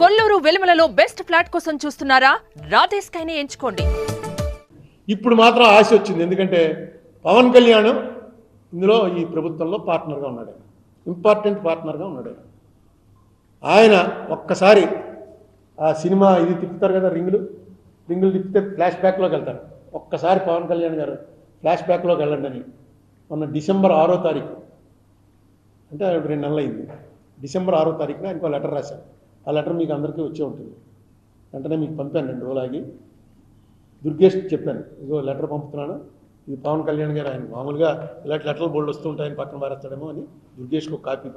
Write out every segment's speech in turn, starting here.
Kolluru వెలుమలలో best flat కోసం చూస్తున్నారా? రాధేశ్ కైనే ఎంచుకోండి. ఇప్పుడు మాత్రం ఆశ వచ్చింది. ఎందుకంటే పవన్ కళ్యాణ్ ఇందులో ఈ ప్రభుత్వంలో పార్ట్నర్గా ఉన్నాడు. ఇంపార్టెంట్ పార్ట్నర్గా ఉన్నాడు. ఆయన ఒక్కసారి ఆ సినిమా ఇది తిప్పుతారు కదా, రింగులు తిప్పితే ఫ్లాష్ బ్యాక్లోకి వెళ్తారు. ఒక్కసారి పవన్ కళ్యాణ్ గారు ఫ్లాష్ బ్యాక్లోకి వెళ్ళండి అని మొన్న డిసెంబర్ 6వ తారీఖు, అంటే 2 నెలలు అయింది, డిసెంబర్ 6వ తారీఖున ఇంకో లెటర్ రాశాను. ఆ లెటర్ మీకు అందరికీ వచ్చే ఉంటుంది. వెంటనే మీకు పంపాను. 2 రోజులు ఆగి దుర్గేష్ చెప్పాను, ఇదిగో లెటర్ పంపుతున్నాను, ఇది పవన్ కళ్యాణ్ గారు, ఆయన మామూలుగా ఇలాంటి లెటర్లు బోల్డ్ వస్తూ ఉంటాయని పక్కన మారేస్తాడేమో అని దుర్గేష్కి ఒక కాపీ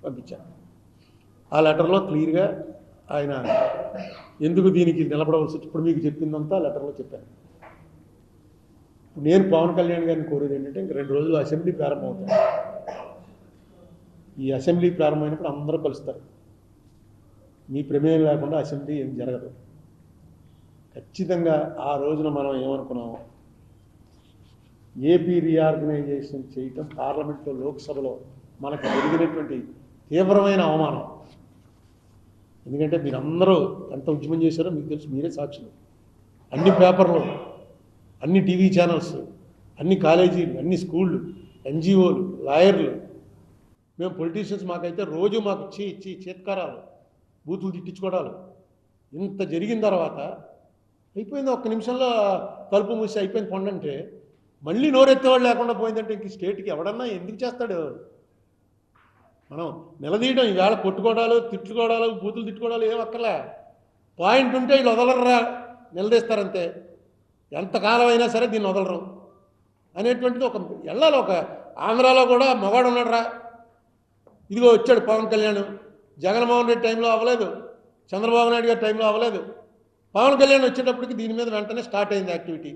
పంపించాను. ఆ లెటర్లో క్లియర్గా ఆయన ఎందుకు దీనికి నిలబడవలసి వచ్చి ఇప్పుడు మీకు చెప్పిందంతా లెటర్లో చెప్పాను. నేను పవన్ కళ్యాణ్ గారిని కోరేది ఏంటంటే, ఇంక 2 రోజులు అసెంబ్లీ ప్రారంభమవుతుంది. ఈ అసెంబ్లీ ప్రారంభమైనప్పుడు అందరూ కలుస్తారు. మీ ప్రమేయం లేకుండా అసెంబ్లీ ఏం జరగదు. ఖచ్చితంగా ఆ రోజున మనం ఏమనుకున్నాము, ఏపీ రీఆర్గనైజేషన్ చేయటం పార్లమెంట్లో, లోక్సభలో మనకు జరిగినటువంటి తీవ్రమైన అవమానం. ఎందుకంటే మీరందరూ ఎంత ఉద్యమం చేశారో మీకు తెలుసు, మీరే సాక్షులు. అన్ని పేపర్లు, అన్ని టీవీ ఛానల్స్, అన్ని కాలేజీలు, అన్ని స్కూళ్ళు, ఎన్జిఓలు, లాయర్లు, మేము పొలిటీషియన్స్, మాకైతే రోజు మాకు చేత్కారాలు, బూతులు తిట్టించుకోవడాలు. ఇంత జరిగిన తర్వాత అయిపోయింది, 1 నిమిషంలో తలుపు మూసి అయిపోయింది పండంటే, మళ్ళీ నోరెత్తేవాళ్ళు లేకుండా పోయిందంటే ఇంక స్టేట్కి ఎవడన్నా ఎందుకు చేస్తాడు? మనం నిలదీయడం, ఈవేళ కొట్టుకోవడాలు, తిట్టుకోవడాలు, బూతులు తిట్టుకోవడాలు ఏం అక్కర్లే. పాయింట్ ఉంటే వీళ్ళు వదలరా, నిలదీస్తారంతే. ఎంతకాలం అయినా సరే దీన్ని వదలరు అనేటువంటిది ఒక వెళ్ళాలి. ఒక ఆంధ్రాలో కూడా మగాడు ఉన్నాడు రా, ఇదిగో వచ్చాడు పవన్ కళ్యాణ్. జగన్మోహన్ రెడ్డి టైంలో అవ్వలేదు, చంద్రబాబు నాయుడు గారి టైంలో అవ్వలేదు. పవన్ కళ్యాణ్ వచ్చేటప్పటికి దీని మీద వెంటనే స్టార్ట్ అయింది యాక్టివిటీ.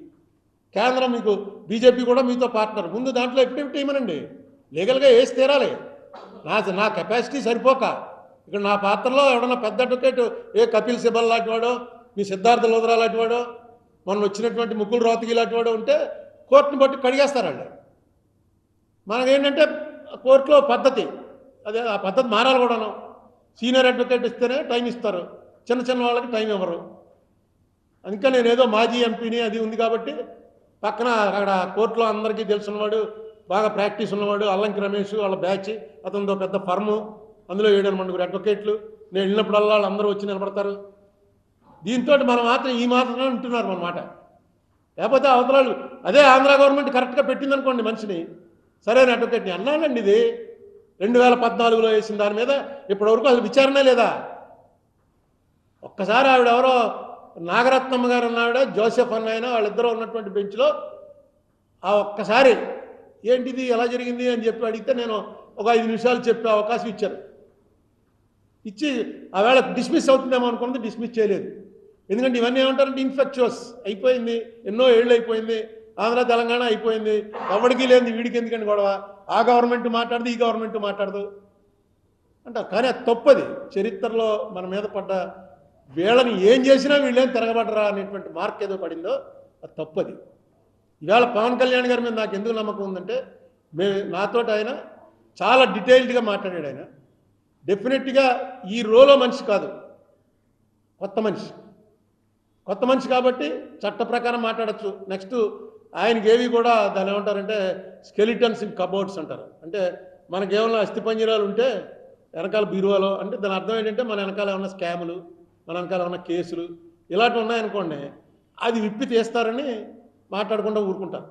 కేంద్రం మీకు బీజేపీ కూడా మీతో పార్ట్నర్. ముందు దాంట్లో ఎఫిడవిట్ ఇవ్వనండి, లీగల్గా వేసి తీరాలి. నా కెపాసిటీ సరిపోక ఇక్కడ నా పాత్రలో ఎవడన్నా పెద్ద అడ్వకేట్, కపిల్ సిబల్ లాంటి వాడో, మీ సిద్ధార్థ లోదరా లాంటి వాడో, మొన్న వచ్చినటువంటి ముకుల్ రోహత్గి లాంటి వాడో ఉంటే కోర్టుని బట్టి కడిగేస్తారండి. మనకేంటంటే కోర్టులో పద్ధతి, అదే ఆ పద్ధతి మారాలి కూడాను. సీనియర్ అడ్వకేట్ ఇస్తేనే టైం ఇస్తారు, చిన్న వాళ్ళకి టైం ఇవ్వరు. అందుకే నేనేదో మాజీ ఎంపీని అది ఉంది కాబట్టి పక్కన అక్కడ కోర్టులో అందరికీ తెలుసున్నవాడు, బాగా ప్రాక్టీస్ ఉన్నవాడు, అల్లంకి రమేష్ వాళ్ళ బ్యాచ్, అతనితో పెద్ద ఫర్ము, అందులో 7-8 అడ్వకేట్లు. నేను వెళ్ళినప్పుడల్లా వాళ్ళు అందరూ వచ్చి నిలబడతారు. దీంతో మనం మాత్రం ఈ మాత్రమే ఉంటున్నారు అన్నమాట. లేకపోతే అవతలాలు అదే ఆంధ్ర గవర్నమెంట్ కరెక్ట్గా పెట్టిందనుకోండి మనిషిని, సరైన అడ్వకేట్ని అన్నానండి. ఇది 2014లో వేసిన దాని మీద ఇప్పటివరకు అసలు విచారణ లేదా? ఒక్కసారి ఆవిడెవరో నాగరత్నమ్మ గారు అన్నావిడ, జోసెఫ్ అన్నాయన, వాళ్ళిద్దరూ ఉన్నటువంటి బెంచ్లో ఆ ఒక్కసారి ఏంటిది ఎలా జరిగింది అని చెప్పి అడిగితే నేను ఒక 5 నిమిషాలు చెప్పే అవకాశం ఇచ్చారు. ఇచ్చి ఆవేళ డిస్మిస్ అవుతుందేమో అనుకున్నది, డిస్మిస్ చేయలేదు. ఎందుకంటే ఇవన్నీ ఏమంటారంటే ఇన్ఫెక్చువస్ అయిపోయింది, ఎన్నో ఏళ్ళు అయిపోయింది, ఆంధ్ర తెలంగాణ అయిపోయింది, ఎవడికి లేదు, వీడికి ఎందుకండి గొడవ, ఆ గవర్నమెంట్ మాట్లాడదు, ఈ గవర్నమెంట్ మాట్లాడదు అంటారు. కానీ అది తప్పది. చరిత్రలో మన మీద పడ్డ వీళ్ళని ఏం చేసినా వీళ్ళేం తిరగబడరా అనేటువంటి మార్క్ ఏదో పడిందో అది తప్పది. ఇవాళ పవన్ కళ్యాణ్ గారి మీద నాకు ఎందుకు నమ్మకం ఉందంటే, నాతో ఆయన చాలా డీటెయిల్డ్గా మాట్లాడాడు. ఆయన డెఫినెట్గా ఈ రోలో మనిషి కాదు, కొత్త మనిషి కాబట్టి చట్ట ప్రకారం మాట్లాడచ్చు. నెక్స్ట్ ఆయనకి ఏవి కూడా దాని ఏమంటారంటే స్కెలిటన్స్ ఇన్ కబోర్డ్స్ అంటారు. అంటే మనకేమన్నా అస్థిపంజరాలు ఉంటే వెనకాల బీరువాలో, అంటే దాని అర్థం ఏంటంటే మన వెనకాల ఏమన్నా స్కాములు, మన వెనకాల ఏమన్నా కేసులు ఇలాంటివి ఉన్నాయనుకోండి, అది విప్పి తీస్తారని మాట్లాడకుండా ఊరుకుంటారు.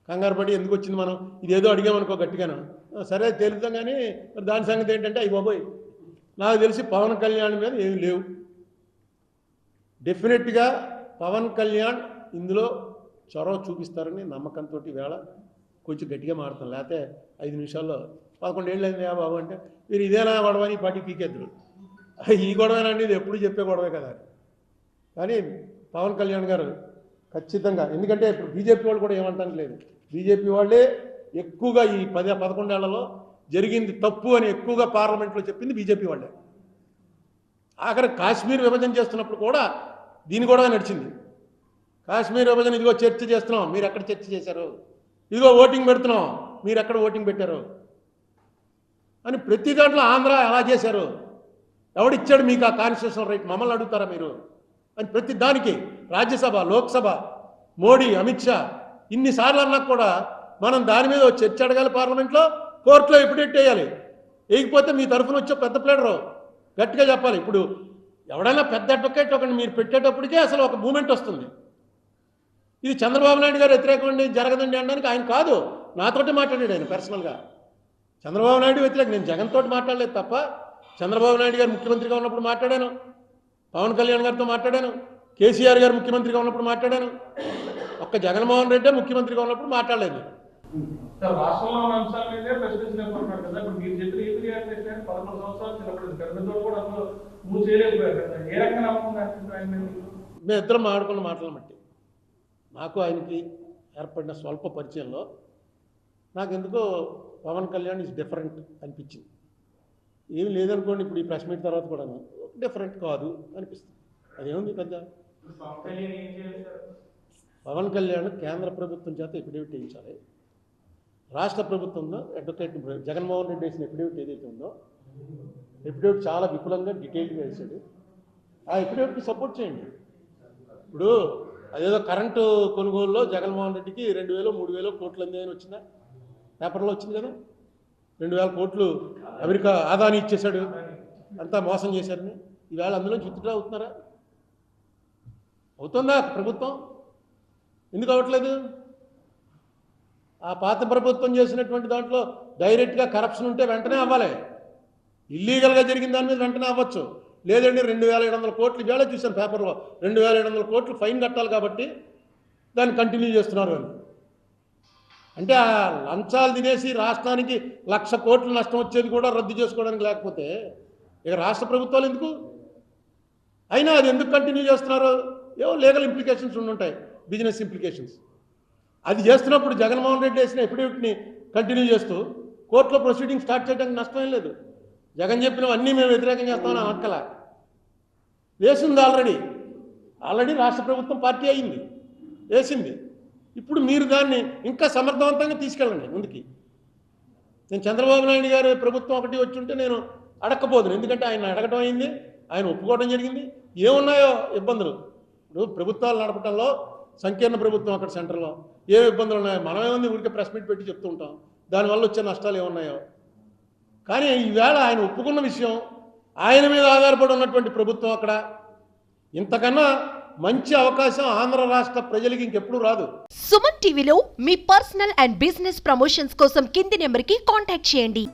కంగారు పడి ఎందుకు వచ్చింది, మనం ఇదేదో అడిగామనుకో గట్టిగాను, సరే తేలుద్దాం. కానీ మరి దాని సంగతి ఏంటంటే, అయ్యి బాబోయ్, నాకు తెలిసి పవన్ కళ్యాణ్ మీద ఏమి లేవు. డెఫినెట్గా పవన్ కళ్యాణ్ ఇందులో చొరవ చూపిస్తారని నమ్మకంతో వేళ కొంచెం గట్టిగా మారుతాం. లేకపోతే 5 నిమిషాల్లో 11 ఏళ్ళు అయింది బాబు అంటే మీరు ఇదేనా గొడవ అని పార్టీ పీకేద్దరు. ఈ గొడవేనండి, ఇది ఎప్పుడు చెప్పే గొడవే కదా. కానీ పవన్ కళ్యాణ్ గారు ఖచ్చితంగా, ఎందుకంటే ఇప్పుడు బీజేపీ వాళ్ళు కూడా ఏమంటానికి లేదు, బీజేపీ వాళ్ళే ఎక్కువగా ఈ 10-11 ఏళ్లలో జరిగింది తప్పు అని ఎక్కువగా పార్లమెంట్లో చెప్పింది బీజేపీ వాళ్ళే. ఆఖరి కాశ్మీర్ విభజన చేస్తున్నప్పుడు కూడా దీని కూడా నడిచింది. కాశ్మీర్ విభజన, ఇదిగో చర్చ చేస్తున్నాం, మీరు ఎక్కడ చర్చ చేశారు, ఇదిగో ఓటింగ్ పెడుతున్నాం, మీరు ఎక్కడ ఓటింగ్ పెట్టారు అని ప్రతి దాంట్లో ఆంధ్ర ఎలా చేశారు, ఎవడిచ్చాడు మీకు ఆ కాన్స్టిట్యూషనల్ రైట్? మమ్మల్ని అడుగుతారా మీరు? అని ప్రతి దానికి రాజ్యసభ, లోక్సభ, మోడీ, అమిత్ షా ఇన్నిసార్లు అన్నా కూడా మనం దాని మీద చర్చ అడగాలి పార్లమెంట్లో, కోర్టులో ఎప్పుడెట్ వేయాలి. వేయకపోతే మీ తరఫున వచ్చే పెద్ద ప్లేడరు గట్టిగా చెప్పాలి. ఇప్పుడు ఎవడైనా పెద్ద అడ్వకేట్ ఒకటి మీరు పెట్టేటప్పటికే అసలు ఒక మూమెంట్ వస్తుంది. ఇది చంద్రబాబు నాయుడు గారు వ్యతిరేకండి జరగదండి అనడానికి ఆయన కాదు, నాతోటి మాట్లాడాడు ఆయన పర్సనల్గా. చంద్రబాబు నాయుడు వ్యతిరేకం, నేను జగన్ తోటి మాట్లాడలేదు తప్ప చంద్రబాబు నాయుడు గారు ముఖ్యమంత్రిగా ఉన్నప్పుడు మాట్లాడాను, పవన్ కళ్యాణ్ గారితో మాట్లాడాను, కేసీఆర్ గారు ముఖ్యమంత్రిగా ఉన్నప్పుడు మాట్లాడాను. ఒక్క జగన్మోహన్ రెడ్డి ముఖ్యమంత్రిగా ఉన్నప్పుడు మాట్లాడలేదు. రాష్ట్రంలో ఉన్న అంశాల మీదే ప్రశ్నించినట్టున్నారు కదా. ఇప్పుడు మీరు చెప్పిన ఏపీ 11 సంవత్సరాలు చిన్నప్పుడు గర్భంతో కూడా అందులో మూవ్ చేయలేకపోయారు కదా. ఏ రకంగా మేము ఇద్దరం మాట్లాడుకున్న మాటలు బట్టి నాకు ఆయనకి ఏర్పడిన స్వల్ప పరిచయంలో నాకు ఎందుకో పవన్ కళ్యాణ్ ఈజ్ డిఫరెంట్ అనిపించింది. ఏమి లేదనుకోండి, ఇప్పుడు ఈ ప్రెస్ మీట్ తర్వాత కూడా డిఫరెంట్ కాదు అనిపిస్తుంది. అదేముంది పెద్ద. పవన్ కళ్యాణ్ కేంద్ర ప్రభుత్వం చేత ఎఫిడేవిట్ వేయించాలి. రాష్ట్ర ప్రభుత్వంలో అడ్వకేట్ జగన్మోహన్ రెడ్డి వేసిన ఎఫిడేవిట్ ఏదైతే ఉందో ఎఫిడేవిట్ చాలా విపులంగా డీటెయిల్గా వేసాడు. ఆ ఎఫిడేవిట్కి సపోర్ట్ చేయండి. ఇప్పుడు అదేదో కరెంటు కొనుగోలులో జగన్మోహన్ రెడ్డికి 2,000 3,000 కోట్లు అంది అని వచ్చిందా? పేపర్లో వచ్చింది కదా. 2,000 కోట్లు అమెరికా ఆదాని ఇచ్చేశాడు, అంతా మోసం చేశారని. ఈవేళ అందులో విత్డ్రా అవుతున్నారా? అవుతుందా ప్రభుత్వం? ఎందుకు అవ్వట్లేదు? ఆ పాత ప్రభుత్వం చేసినటువంటి దాంట్లో డైరెక్ట్గా కరప్షన్ ఉంటే వెంటనే అవ్వాలి. ఇల్లీగల్గా జరిగిన దాని మీద వెంటనే అవ్వచ్చు. లేదండి 2,700 కోట్లు ఈవేళ చూశాను పేపర్లో, 2,700 కోట్లు ఫైన్ కట్టాలి కాబట్టి దాన్ని కంటిన్యూ చేస్తున్నారు అని. అంటే ఆ లంచాలు తినేసి రాష్ట్రానికి 1,00,000 కోట్లు నష్టం వచ్చేది కూడా రద్దు చేసుకోవడానికి లేకపోతే ఇక రాష్ట్ర ప్రభుత్వాలు ఎందుకు? అయినా అది ఎందుకు కంటిన్యూ చేస్తున్నారు? ఏవో లీగల్ ఇంప్లికేషన్స్ ఉండుంటాయి, బిజినెస్ ఇంప్లికేషన్స్. అది చేస్తున్నప్పుడు జగన్మోహన్ రెడ్డి వేసిన ఎఫిడేవిట్ని కంటిన్యూ చేస్తూ కోర్టులో ప్రొసీడింగ్ స్టార్ట్ చేయడానికి నష్టం ఏం లేదు. జగన్ చెప్పినవన్నీ మేము వ్యతిరేకం చేస్తామని అనక్కల వేసింది. ఆల్రెడీ రాష్ట్ర ప్రభుత్వం పార్టీ అయింది, వేసింది. ఇప్పుడు మీరు దాన్ని ఇంకా సమర్థవంతంగా తీసుకెళ్ళండి ముందుకి. నేను చంద్రబాబు నాయుడు గారి ప్రభుత్వం ఒకటి వచ్చి ఉంటే నేను అడగకపోదును, ఎందుకంటే ఆయన అడగటం అయింది, ఆయన ఒప్పుకోవడం జరిగింది. ఏమున్నాయో ఇబ్బందులు ఇప్పుడు ప్రభుత్వాలు నడపడంలో, సంకీర్ణ ప్రభుత్వం అక్కడ సెంటర్లో ఏ ఇబ్బందులు ఉన్నాయో మనమేముంది ఊరికే ప్రెస్ మీట్ పెట్టి చెప్తూ ఉంటాం, దానివల్ల వచ్చే నష్టాలు ఏమున్నాయో. కానీ ఈవేళ ఆయన ఒప్పుకున్న విషయం, ఆయన మీద ఆధారపడి ఉన్నటువంటి ప్రభుత్వం అక్కడ, ఇంతకన్నా మంచి అవకాశం ఆంధ్ర రాష్ట్ర ప్రజలకి ఇంకెప్పుడు రాదు. సుమన్ టీవీలో మీ పర్సనల్ అండ్ బిజినెస్ ప్రమోషన్స్ కోసం కింది నెంబర్కి కాంటాక్ట్ చేయండి.